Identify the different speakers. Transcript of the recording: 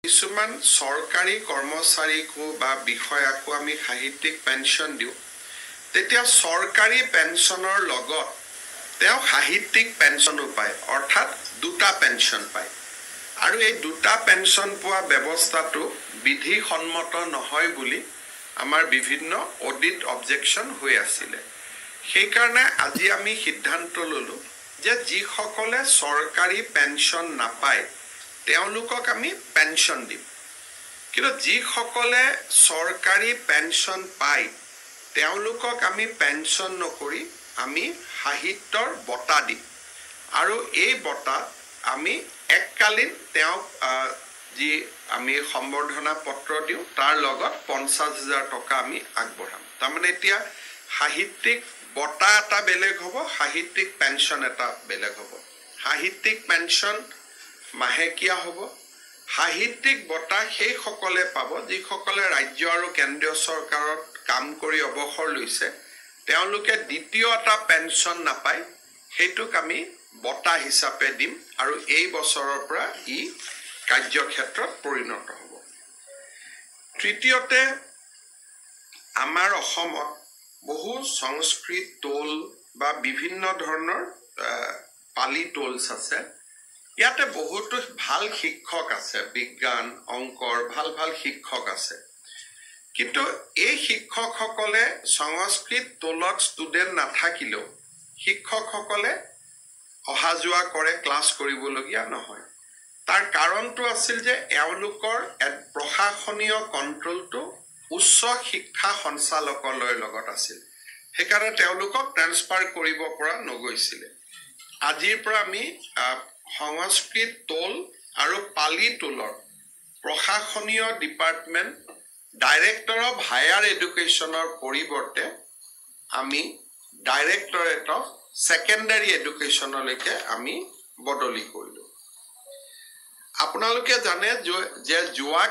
Speaker 1: কিছুমান সৰকাৰি কৰ্মচাৰীকো বা বিষয়াকো আমি সাহিত্যিক পেনশন দিও তেতিয়া সৰকাৰি পেনশনৰ লগত তেওঁ সাহিত্যিক পেনশনো পায় অৰ্থাৎ দুটা পেনশন পায় আৰু এই দুটা পেনশন পোৱা ব্যৱস্থাটো বিধিসন্মত নহয় বুলি আমাৰ বিভিন্ন অডিট অবজেকশন হৈ আছিল সেই কাৰণে আজি আমি সিদ্ধান্ত ললো যে যি সকলে সৰকাৰি পেনশন নাপায় তেওঁলোকক আমি পেনশন দিম কিন্তু যি সকলে সৰকাৰি পেনশন পায় তেওঁলোকক আমি পেনশন নকৰি আমি সাহিত্যৰ বঁটা দিম আৰু এই বঁটা আমি এককালীন তেওঁ যি আমি সম্বৰ্ধনা পত্ৰ দিও তাৰ লগত ৫০,০০০ টকা আমি আগবঢ়াম তাৰমানে এতিয়া সাহিত্যিক বঁটা এটা বেলেগ হ'ব সাহিত্যিক পেনশন এটা বেলেগ হ'ব সাহিত্যিক পেনশন মাহেকীয়া হ'ব সাহিত্যিক বঁটা সেই সকলে পাব যি সকলে ৰাজ্য আৰু কেন্দ্ৰীয় চৰকাৰত কাম কৰি অৱসৰ লৈছে তেওঁলোকে দ্বিতীয় এটা পেনশন নাপায় হেতুক আমি বঁটা হিচাপে দিম আৰু এই বছৰৰ পৰা ই কাৰ্যক্ষেত্ৰত পৰিণত হ'ব তৃতীয়তে আমাৰ অসমত বহু সংস্কৃত টোল বা বিভিন্ন ধৰণৰ পালি টোলছ আছে ইয়াতে বহুত ভাল শিক্ষক আছে বিজ্ঞান অংকৰ ভাল শিক্ষক আছে কিন্তু এই শিক্ষকসকলে সংস্কৃত টোলত ষ্টুডেন্ট নাথাকিলেও শিক্ষকসকলে অহা যোৱা কৰে ক্লাছ কৰিবলগীয়া নহয় তাৰ কাৰণটো আছিল যে এওঁলোকৰ প্ৰশাসনীয় কন্ট্ৰলটো উচ্চ শিক্ষা সঞ্চালকালয়ৰ লগত আছিল সেইকাৰণে তেওঁলোকক ট্ৰান্সফাৰ কৰিব পৰা নগৈছিল আজিৰ পৰা আমি সংস্কৃত টোল আৰু পালি টোলৰ প্ৰশাসনীয় ডিপাৰ্টমেন্ট ডাইৰেক্টৰ অফ হায়াৰ এডুকেশ্যনৰ পৰিৱৰ্তে আমি ডাইৰেক্টৰেট অফ সেকেন্ডাৰী এডুকেশ্যনলৈকে আমি বদলি কৰিলো আপোনালোকে জানে যে যোৱা